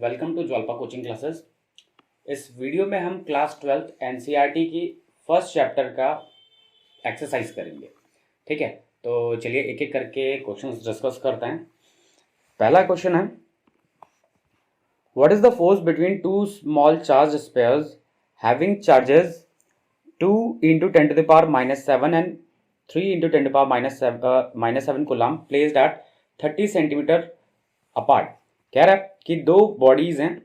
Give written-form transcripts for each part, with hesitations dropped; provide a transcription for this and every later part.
Welcome to Jwalpa coaching classes. इस video में हम क्लास 12th एनसीईआरटी की फर्स्ट चैप्टर का एक्सरसाइज करेंगे। ठीक है, तो चलिए एक एक करके क्वेश्चंस डिस्कस करते हैं। पहला क्वेश्चन है, what is the force between two small charge spheres having charges 2 into 10 to the power -7 and 3 into 10 to the power -7 coulomb placed at 30 centimetre apart. कह रहा है कि दो बॉडीज हैं,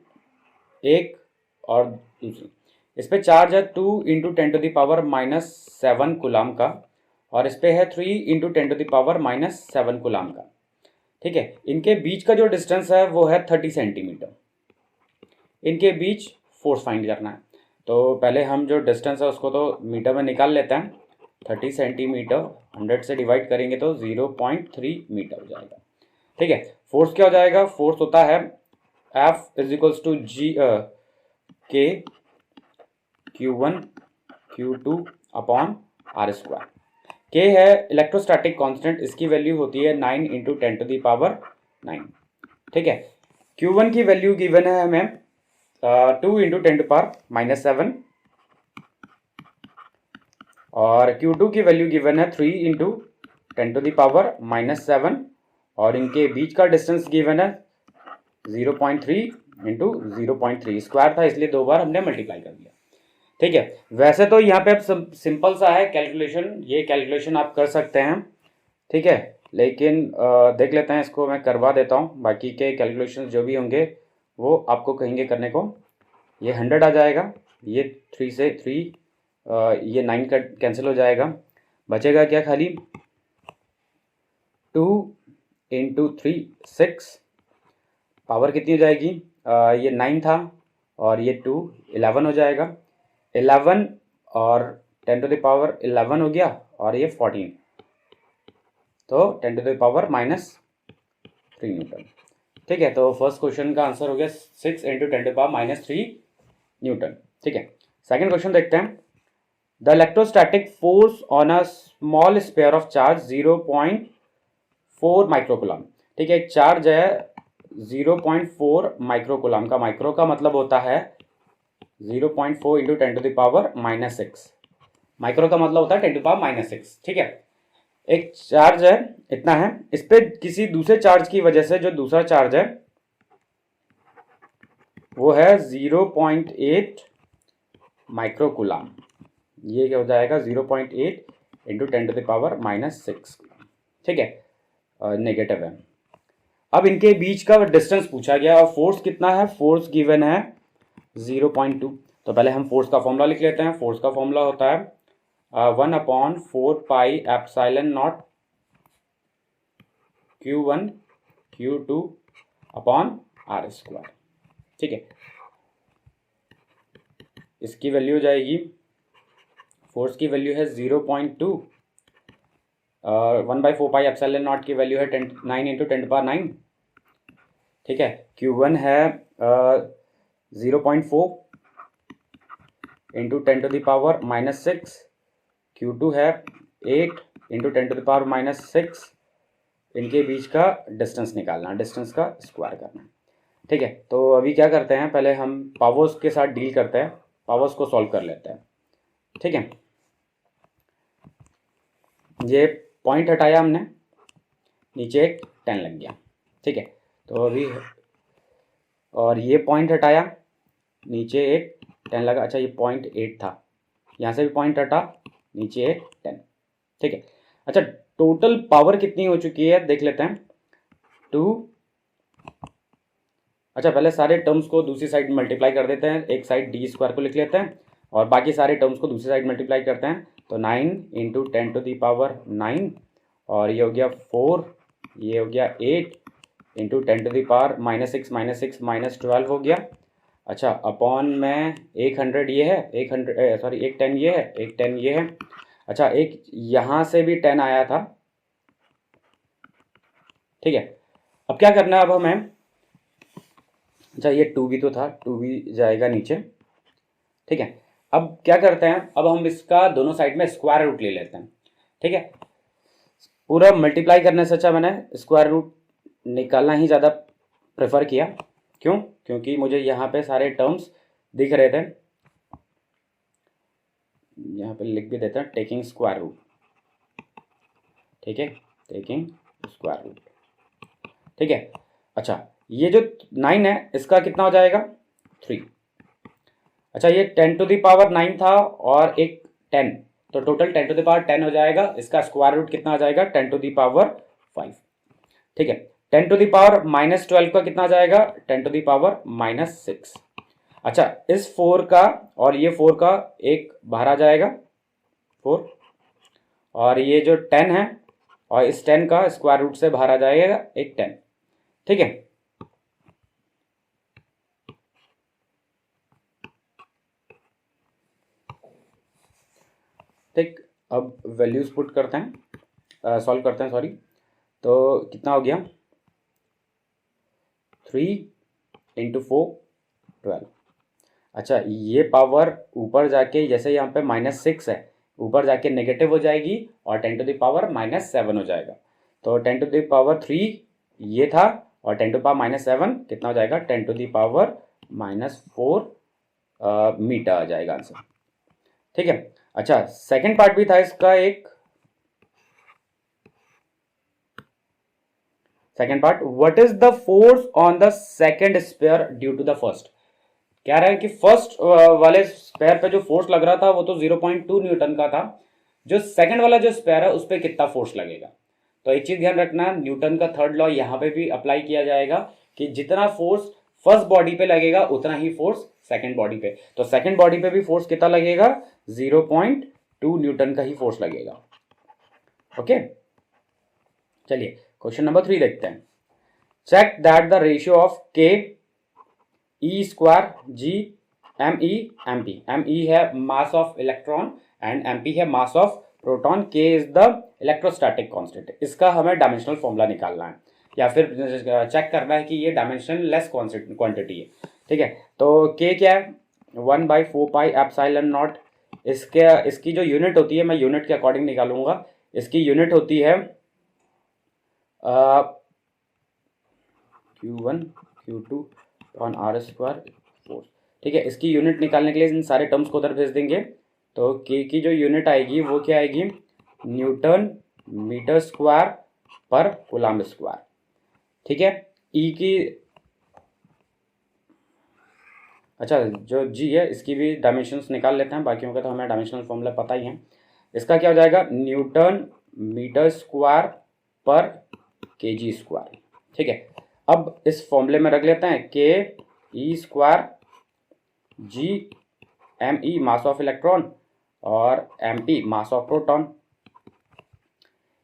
एक और दूसरी, इस पे चार्ज है 2 into 10 to the power -7 coulomb का और इस पे है 3 into 10 to the power -7 coulomb का। ठीक है, इनके बीच का जो डिस्टेंस है वो है 30 सेंटीमीटर। इनके बीच फोर्स फाइंड करना है। तो पहले हम जो डिस्टेंस है उसको तो मीटर में निकाल लेते हैं। 30 सेंटीमीटर 100 से डिवाइड करेंगे तो 0.3 मीटर हो जाएगा। ठीक है, फोर्स क्या हो जाएगा? फोर्स होता है F इज टू जी के Q1 Q2 upon R square. के है इलेक्ट्रोस्टैटिक कांस्टेंट, इसकी वैल्यू होती है 9 इंटू 10 टू द पावर 9। ठीक है, Q1 की वैल्यू गिवन है हमें 2 इंटू 10 टू पावर -7 और Q2 की वैल्यू गिवन है 3 इंटू 10 टू द पावर -7 और इनके बीच का डिस्टेंस गिवन है 0.3 इंटू 0.3। स्क्वायर था इसलिए दो बार हमने मल्टीप्लाई कर दिया। ठीक है, वैसे तो यहाँ पे अब सिंपल सा है कैलकुलेशन, ये कैलकुलेशन आप कर सकते हैं। ठीक है, लेकिन देख लेते हैं, इसको मैं करवा देता हूँ। बाकी के कैलकुलेशन जो भी होंगे वो आपको कहेंगे करने को। ये 100 आ जाएगा, ये 3 से 3 ये 9 का कैंसिल हो जाएगा, बचेगा क्या? खाली 2 इंटू 3 6। पावर कितनी हो जाएगी? ये 9 था और ये 2 11 हो जाएगा। 11 और 10 टू द पावर 11 हो गया और ये 14, तो 10 टू द पावर -3 न्यूटन। ठीक है, तो फर्स्ट क्वेश्चन का आंसर हो गया 6 इंटू 10 टू पावर -3 न्यूटन। ठीक है, सेकंड क्वेश्चन देखते हैं। The electrostatic force on a small sphere of charge 0.4 microcoulomb. ठीक है, एक चार्ज है 0.4 माइक्रोकूलम का। माइक्रो का मतलब होता है 0.4 into 10 to the power -6। Micro का मतलब होता है 10 टू पावर -6। ठीक है, एक चार्ज है इतना है, इस पे किसी दूसरे चार्ज की वजह से जो दूसरा चार्ज है वो है 0.8 माइक्रोकूलम। ये क्या हो जाएगा? 0.8 इंटू 10 टू द पावर -6। ठीक है, नेगेटिव है। अब इनके बीच का डिस्टेंस पूछा गया और फोर्स कितना है? फोर्स गिवन है 0.2। तो पहले हम फोर्स का फॉर्मूला लिख लेते हैं। फोर्स का फॉर्मूला होता है 1/4πε0 Q1 Q2 upon R square. ठीक है, इसकी वैल्यू हो जाएगी, फोर्स की वैल्यू है 0.2 और 1/4πε0 की वैल्यू है 9 इंटू 10 पावर 9। ठीक है, Q1 है 0.4 into 10 to the power -6। Q2 है 8 इंटू 10 टू द पावर -6। इनके बीच का डिस्टेंस निकालना, डिस्टेंस का स्क्वायर करना। ठीक है, तो अभी क्या करते हैं, पहले हम पावर्स के साथ डील करते हैं, पावर्स को सॉल्व कर लेते हैं। ठीक है, ये पॉइंट हटाया हमने, नीचे एक 10 लग गया। ठीक है, तो अभी और ये पॉइंट हटाया, नीचे एक 10 लगा। अच्छा, ये 0.8 था, यहाँ से भी पॉइंट हटा, नीचे एक 10। ठीक है, अच्छा टोटल पावर कितनी हो चुकी है देख लेते हैं। 2। अच्छा, पहले सारे टर्म्स को दूसरी साइड मल्टीप्लाई कर देते हैं। एक साइड डी स्क्वायर को लिख लेते हैं और बाकी सारे टर्म्स को दूसरी साइड मल्टीप्लाई करते हैं। तो 9 इंटू 10 टू द पावर 9 और ये हो गया 4, ये हो गया 8 इंटू 10 टू द पावर -6 -12 हो गया। अच्छा, अपॉन में 100 ये है, 100 सॉरी एक 10 ये है, एक 10 ये है। अच्छा, एक यहाँ से भी 10 आया था। ठीक है, अब क्या करना है अब हमें? अच्छा, ये 2 भी तो था, 2 भी जाएगा नीचे। ठीक है, अब क्या करते हैं, अब हम इसका दोनों साइड में स्क्वायर रूट ले लेते हैं। ठीक है, पूरा मल्टीप्लाई करने से अच्छा मैंने स्क्वायर रूट निकालना ही ज़्यादा प्रेफर किया। क्यों? क्योंकि मुझे यहाँ पे सारे टर्म्स दिख रहे थे, यहाँ पे लिख भी देते हैं, टेकिंग स्क्वायर रूट, ठीक है, टेकिंग स्क्वायर रूट, ठीक है। अच्छा, ये जो 9 है इसका कितना हो जाएगा? 3। अच्छा, ये 10 टू द पावर 9 था और एक 10, तो टोटल 10 टू द पावर 10 हो जाएगा। इसका स्क्वायर रूट कितना आ जाएगा? 10 टू द पावर 5, ठीक है। 10 टू द पावर -12 का कितना आ जाएगा? 10 टू द पावर -6। अच्छा, इस 4 का और ये 4 का एक बाहर आ जाएगा 4, और ये जो 10 है और इस 10 का स्क्वायर रूट से बाहर आ जाएगा एक 10, ठीक है। ठीक, अब वैल्यूज पुट करते हैं, सॉल्व करते हैं, सॉरी। तो कितना हो गया? 3 × 4 12। अच्छा, ये पावर ऊपर जाके जैसे यहाँ पे -6 है, ऊपर जाके नेगेटिव हो जाएगी और 10 टू द पावर -7 हो जाएगा। तो 10 टू द पावर 3 ये था और 10 टू द पावर -7 कितना हो जाएगा? 10 टू द पावर -4 मीटर आ जाएगा आंसर, ठीक है। अच्छा, सेकंड पार्ट भी था इसका एक, second part, what is the force on the second sphere due to the first. कह रहा है कि फर्स्ट वाले स्पेयर पे जो फोर्स लग रहा था वो तो 0.2 न्यूटन का था, जो सेकंड वाला जो स्पेयर है उस पर कितना फोर्स लगेगा। तो एक चीज ध्यान रखना, न्यूटन का थर्ड लॉ यहाँ पे भी अप्लाई किया जाएगा कि जितना फोर्स फर्स्ट बॉडी पे लगेगा उतना ही फोर्स सेकंड बॉडी पे। तो सेकंड बॉडी पे भी फोर्स कितना लगेगा? 0.2 न्यूटन का ही फोर्स लगेगा, ओके। चलिए क्वेश्चन नंबर 3 देखते हैं। Check that the ratio of K E square G M E M P. M E है mass of electron and M P है mass of proton. K is the electrostatic constant. इसका हमें dimensional formula निकालना है या फिर check करना है कि ये डायमेंशनलेस क्वांटिटी है, ठीक है। तो के क्या है? 1/4πε0। इसकी जो यूनिट होती है, मैं यूनिट के अकॉर्डिंग निकालूंगा। इसकी यूनिट होती है Q1 Q2 upon r², force, ठीक है। इसकी यूनिट निकालने के लिए इन सारे टर्म्स को उधर भेज देंगे। तो के की जो यूनिट आएगी वो क्या आएगी? न्यूटन मीटर स्क्वायर पर कूलम्ब स्क्वायर, ठीक है। ई की, अच्छा जो जी है इसकी भी डायमेंशंस निकाल लेते हैं, बाकियों का तो हमें डायमेंशनल फॉर्मूला पता ही है। इसका क्या हो जाएगा? न्यूटन मीटर स्क्वायर पर केजी स्क्वायर, ठीक है। अब इस फॉर्मूले में रख लेते हैं K E square G M E mass of electron और M P mass of proton.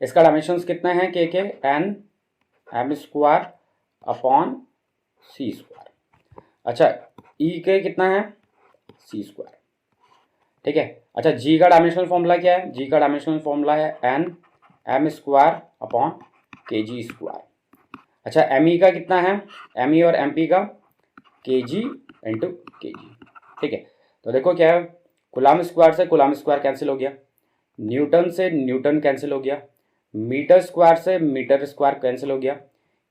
इसका डायमेंशंस कितने हैं? K N M square upon C square. अच्छा, ई के कितना है? सी स्क्वायर, ठीक है। अच्छा, जी का डायमेंशनल फॉर्मूला क्या है? जी का डायमेंशनल फॉर्मूला है एन एम स्क्वायर अपॉन के जी स्क्वायर। अच्छा, एम ई का कितना है? एम ई और एम पी का के जी इंटू के जी, ठीक है। तो देखो क्या है, कूलम्ब स्क्वायर से कूलम्ब स्क्वायर कैंसिल हो गया, न्यूटन से न्यूटन कैंसिल हो गया, मीटर स्क्वायर से मीटर स्क्वायर कैंसिल हो गया,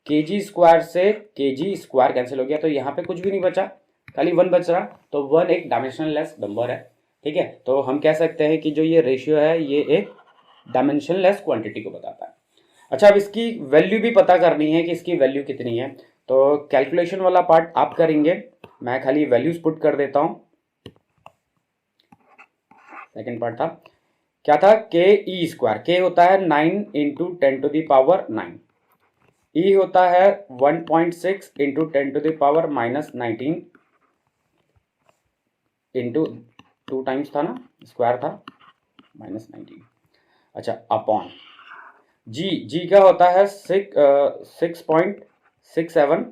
केजी स्क्वायर से केजी स्क्वायर कैंसिल हो गया। तो यहाँ पे कुछ भी नहीं बचा, खाली 1 बच रहा। तो 1 एक डायमेंशनलेस नंबर है, ठीक है। तो हम कह सकते हैं कि जो ये रेशियो है ये एक डायमेंशनलेस क्वांटिटी को बताता है। अच्छा, अब इसकी वैल्यू भी पता करनी है कि इसकी वैल्यू कितनी है। तो कैलकुलेशन वाला पार्ट आप करेंगे, मैं खाली वैल्यूज पुट कर देता हूं। सेकेंड पार्ट था, क्या था? के ई स्क्वायर, के होता है 9 × 10 टू द पावर 9, ई होता है 1.6 × 10 to the power -19 into 2 times था ना, स्क्वायर था -19। अच्छा, अपॉन जी, जी का होता है 6.67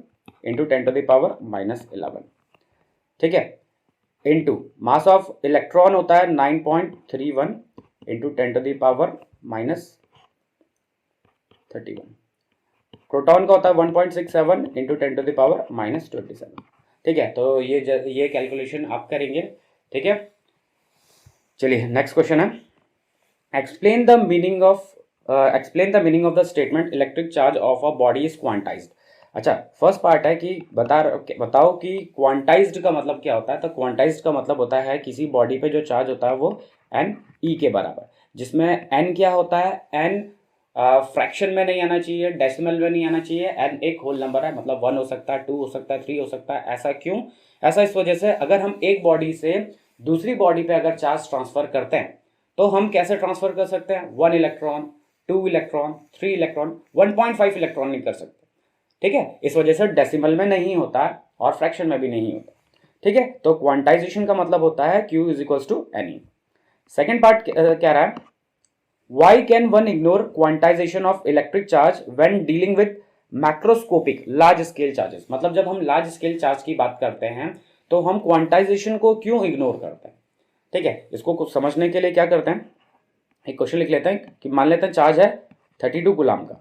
× 10 टू द पावर -11, ठीक है। इंटू मास ऑफ इलेक्ट्रॉन होता है 9.31 × 10 टू द पावर -31। प्रोटॉन का होता है 1.67 × 10 टू द पावर -27, ठीक है। तो ये कैलकुलेशन आप करेंगे, ठीक है। चलिए नेक्स्ट क्वेश्चन है, explain the meaning of the statement electric charge of a body is quantized. अच्छा, फर्स्ट पार्ट है कि बताओ कि क्वांटाइज्ड का मतलब क्या होता है। तो क्वांटाइज्ड का मतलब होता है किसी बॉडी पे जो चार्ज होता है वो एन ई के बराबर, जिसमें एन क्या होता है, एन फ्रैक्शन में नहीं आना चाहिए, डेसिमल में नहीं आना चाहिए, एन एक होल नंबर है, मतलब 1 हो सकता है, 2 हो सकता है, 3 हो सकता है। ऐसा क्यों? ऐसा इस वजह से अगर हम एक बॉडी से दूसरी बॉडी पे अगर चार्ज ट्रांसफर करते हैं तो हम कैसे ट्रांसफर कर सकते हैं, 1 इलेक्ट्रॉन, 2 इलेक्ट्रॉन, 3 इलेक्ट्रॉन, 1.5 इलेक्ट्रॉन नहीं कर सकते। ठीक है, इस वजह से डेसिमल में नहीं होता और फ्रैक्शन में भी नहीं होता। ठीक है, तो क्वांटाइजेशन का मतलब होता है Q is equal to N. Second part कह रहा है why can one ignore quantisation of electric charge when dealing with macroscopic large scale charges. मतलब जब हम लार्ज स्केल चार्ज की बात करते हैं तो हम क्वांटाइजेशन को क्यों इग्नोर करते हैं। ठीक है, इसको कुछ समझने के लिए क्या करते हैं, एक क्वेश्चन लिख लेते हैं कि मान लेते हैं चार्ज है 32 कूलम का।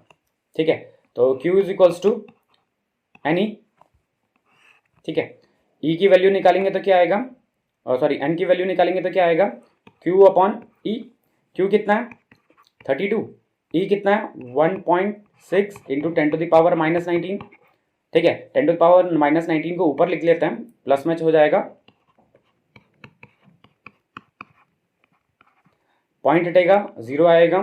ठीक है, तो Q is equals to N E. ठीक है, E की वैल्यू निकालेंगे तो क्या आएगा, और सॉरी N की वैल्यू निकालेंगे तो क्या आएगा, Q अपॉन E। Q कितना है 32, E कितना है 1.6 इंटू 10⁻⁻19। ठीक है, 10⁻⁻19 को ऊपर लिख लेते हैं, प्लस में हो जाएगा, पॉइंट हटेगा, 0 आएगा,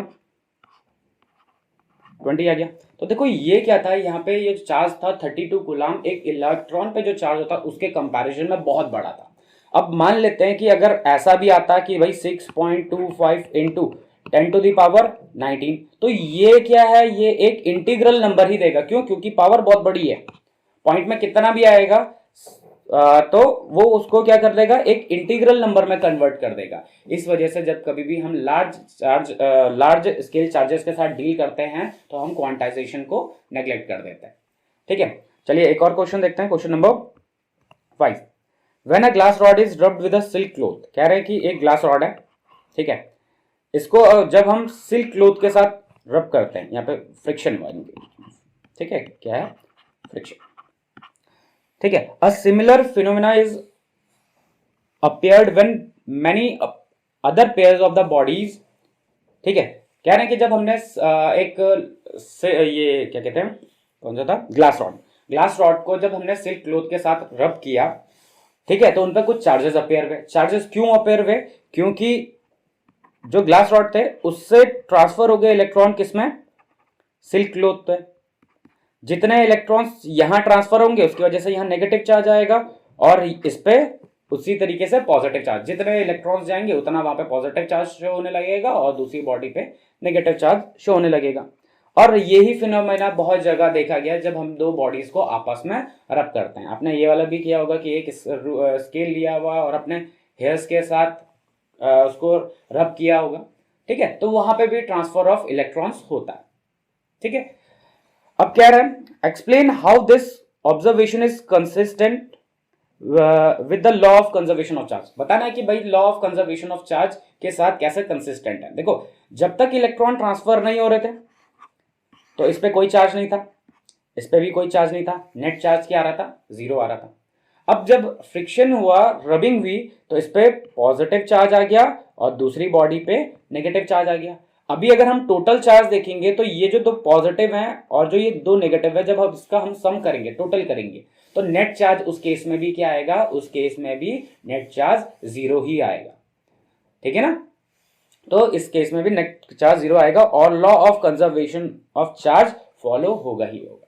20 आ गया। तो देखो ये क्या था, यहाँ पे ये चार्ज था 32 कूलम, एक इलेक्ट्रॉन पे जो चार्ज होता है उसके कंपैरिजन में बहुत बड़ा था। अब मान लेते हैं कि अगर ऐसा भी आता कि भाई 6.25 इंटू 10⁻19, तो ये क्या है, ये एक इंटीग्रल नंबर ही देगा। क्यों? क्योंकि पावर बहुत बड़ी है, पॉइंट में कितना भी आएगा तो वो उसको क्या कर देगा, एक इंटीग्रल नंबर में कन्वर्ट कर देगा। इस वजह से जब कभी भी हम लार्ज स्केल चार्जेस के साथ डील करते हैं तो हम क्वांटाइजेशन को नेग्लेक्ट कर देते हैं। ठीक है, चलिए एक और क्वेश्चन देखते हैं, question number 5। When a glass rod is rubbed with a silk cloth, कह रहे हैं कि एक ग्लास रॉड है, ठीक है, इसको जब हम सिल्क क्लॉथ के साथ रब करते हैं, यहाँ पे फ्रिक्शन बनेगी। ठीक है, क्या है, फ्रिक्शन। ठीक है, a similar phenomena is appeared when many other pairs of the bodies। ठीक है, कह रहे हैं कि जब हमने एक ये क्या कहते हैं, कौन सा था, ग्लास रॉड को जब हमने सिल्क क्लॉथ के साथ रब किया, ठीक है, तो उन पर कुछ चार्जेस अपेयर हुए। चार्जेस क्यों अपेयर हुए? क्योंकि जो ग्लास रॉड थे उससे ट्रांसफर हो गए इलेक्ट्रॉन किसमें, सिल्क क्लॉथ पे। जितने इलेक्ट्रॉन्स यहां ट्रांसफर होंगे उसकी वजह से यहां नेगेटिव चार्ज आएगा, और इस पे उसी तरीके से पॉजिटिव चार्ज, जितने इलेक्ट्रॉन्स जाएंगे उतना वहां पे पॉजिटिव चार्ज शो होने लगेगा और दूसरी बॉडी पे नेगेटिव चार्ज शो होने लगेगा। और यही फिनोमेना बहुत जगह देखा गया जब हम दो बॉडीज को आपस में रब करते हैं। आपने ये वाला भी किया होगा कि एक स्केल लिया हुआ और अपने हेयर्स के साथ उसको रब किया होगा। ठीक है, तो वहां पे भी ट्रांसफर ऑफ इलेक्ट्रॉन्स होता है। ठीक है, अब कह रहे हैं explain how this observation is consistent with the law of conservation of charge. बताना है कि भाई law of conservation of charge के साथ कैसे कंसिस्टेंट है। देखो, जब तक इलेक्ट्रॉन ट्रांसफर नहीं हो रहे थे तो इस पे कोई चार्ज नहीं था, इस पे भी कोई चार्ज नहीं था, नेट चार्ज क्या आ रहा था, 0 आ रहा था। अब जब फ्रिक्शन हुआ, रबिंग हुई, तो इस पे पॉजिटिव चार्ज आ गया और दूसरी बॉडी पे नेगेटिव चार्ज आ गया। अभी अगर हम टोटल चार्ज देखेंगे तो ये जो दो पॉजिटिव हैं और जो ये दो नेगेटिव है, जब हम इसका हम सम करेंगे, टोटल करेंगे, तो नेट चार्ज उस केस में भी क्या आएगा, उस केस में भी नेट चार्ज 0 ही आएगा। ठीक है ना, तो इस केस में भी नेट चार्ज 0 आएगा और law of conservation of charge follow होगा ही होगा।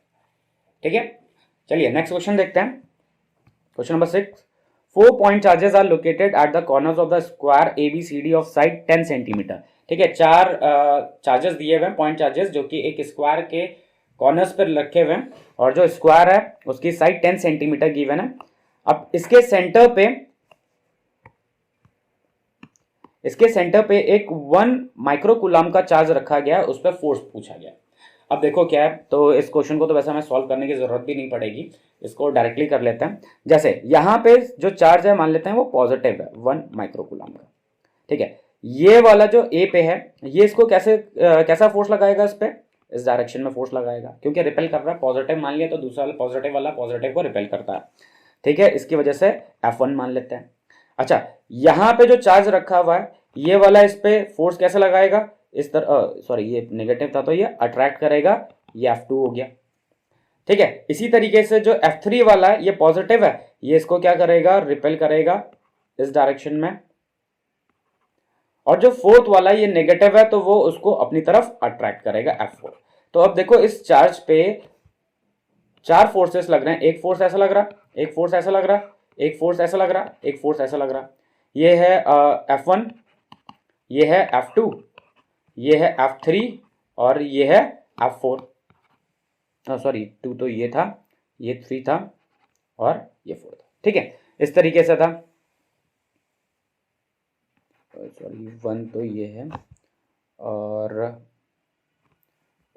ठीक है, चलिए नेक्स्ट क्वेश्चन देखते हैं, question number 6। 4 point charges are located at the corners of the square ABCD of side 10 centimetre. ठीक है, 4 चार्जेस दिए हुए हैं, पॉइंट चार्जेस, जो कि एक स्क्वायर के कॉर्नर्स पर रखे हुए हैं और जो स्क्वायर है उसकी साइड 10 सेंटीमीटर गिवन है। अब इसके सेंटर पे एक 1 माइक्रोकूलम का चार्ज रखा गया है, उस पर फोर्स पूछा गया। अब देखो क्या है, तो इस क्वेश्चन को तो वैसे हमें सॉल्व करने की जरूरत भी नहीं पड़ेगी, इसको डायरेक्टली कर लेते हैं। जैसे यहाँ पे जो चार्ज है मान लेते हैं वो पॉजिटिव है 1 माइक्रोकूलम का। ठीक है, ये वाला जो ए पे है, ये इसको कैसा फोर्स लगाएगा, इस पे इस डायरेक्शन में फोर्स लगाएगा, क्योंकि रिपेल कर रहा है, पॉजिटिव मान लिया तो दूसरा पॉजिटिव वाला पॉजिटिव को रिपेल करता है। ठीक है, इसकी वजह से F1 मान लेते हैं। अच्छा, यहाँ पे जो चार्ज रखा हुआ है ये वाला, इस पे फोर्स कैसे लगाएगा, इस तरह, सॉरी ये नेगेटिव था तो ये अट्रैक्ट करेगा, ये F2 हो गया। ठीक है। इसी तरीके से जो F3 वाला है ये पॉजिटिव है, ये इसको क्या करेगा, रिपेल करेगा इस डायरेक्शन में, और जो फोर्थ वाला ये नेगेटिव है तो वो उसको अपनी तरफ अट्रैक्ट करेगा F4। तो अब देखो इस चार्ज पे 4 फोर्सेस लग रहे हैं, एक फोर्स ऐसा लग रहा, एक फोर्स ऐसा लग रहा, एक फोर्स ऐसा लग रहा, एक फोर्स ऐसा लग रहा। ये है F1, ये है F2, ये है F3 और ये है F4। सॉरी 2 तो ये था, ये 3 था और ये 4 था। ठीक है, इस तरीके से था। सॉरी 1 तो ये है और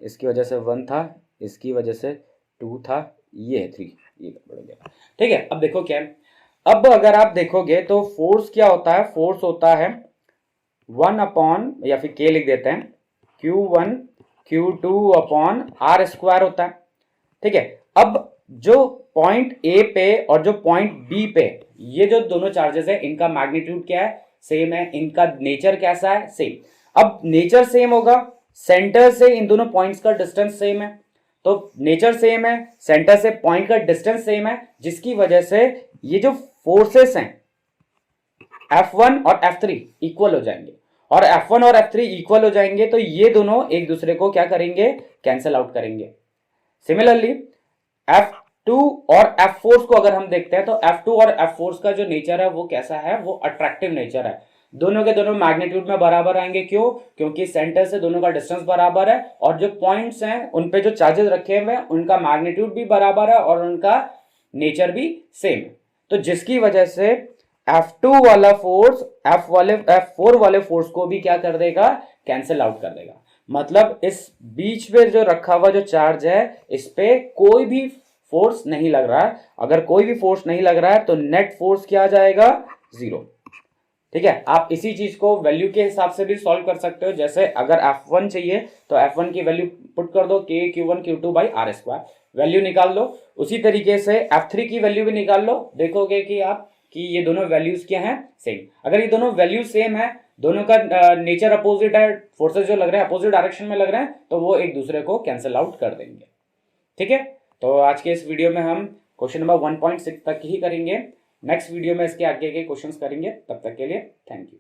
इसकी वजह से 1 था, इसकी वजह से 2 था, ये है 3, ये गड़बड़ हो गया। ठीक है, अब देखो क्या है, अब अगर आप देखोगे तो फोर्स क्या होता है, फोर्स होता है 1 अपॉन, या फिर K लिख देते हैं, Q1 Q2 upon R square होता है। ठीक है, अब जो पॉइंट A पे और जो पॉइंट B पे, ये जो दोनों चार्जेस है इनका मैग्नीट्यूड क्या है, सेम है, इनका नेचर कैसा है, सेम। अब नेचर सेम होगा, सेंटर से इन दोनों पॉइंट्स का डिस्टेंस सेम है, तो नेचर सेम है, सेंटर से पॉइंट का डिस्टेंस सेम है, जिसकी वजह से ये जो फोर्सेस हैं F1 और F3 इक्वल हो जाएंगे, और F1 और F3 इक्वल हो जाएंगे तो ये दोनों एक दूसरे को क्या करेंगे, कैंसिल आउट करेंगे। सिमिलरली F2 और F4 को अगर हम देखते हैं तो F2 और F4 का जो नेचर है वो कैसा है, वो अट्रैक्टिव नेचर है, दोनों के दोनों मैग्नीट्यूड में बराबर आएंगे। क्यों, क्योंकि सेंटर से दोनों का डिस्टेंस बराबर है और जो पॉइंट्स हैं उन पे जो चार्जेस रखे हुए हैं उनका मैग्नीट्यूड भी बराबर है और उनका नेचर भी सेम है। तो जिसकी वजह से F2 वाला फोर्स F4 वाले फोर्स को भी क्या कर देगा, कैंसिल आउट कर देगा। मतलब इस बीच में जो रखा हुआ जो चार्ज है इस पे कोई भी फोर्स नहीं लग रहा है। अगर कोई भी फोर्स नहीं लग रहा है तो नेट फोर्स क्या आ जाएगा, 0। ठीक है, आप इसी चीज को वैल्यू के हिसाब से भी सॉल्व कर सकते हो। जैसे अगर F1 चाहिए तो F1 की वैल्यू पुट कर दो, K Q1 Q2 by R square, value निकाल लो। उसी तरीके से F3 की वैल्यू भी निकाल लो, देखोगे कि आप कि ये दोनों वैल्यूज क्या हैं, सेम। अगर ये दोनों वैल्यू सेम है, दोनों का नेचर अपोजिट है, फोर्सेस जो लग रहे हैं अपोजिट डायरेक्शन में लग रहे हैं, तो वो एक दूसरे को कैंसिल आउट कर देंगे। ठीक है, तो आज के इस वीडियो में हम क्वेश्चन नंबर 1.6 तक ही करेंगे। नेक्स्ट वीडियो में इसके आगे के क्वेश्चंस करेंगे। तब तक के लिए थैंक यू।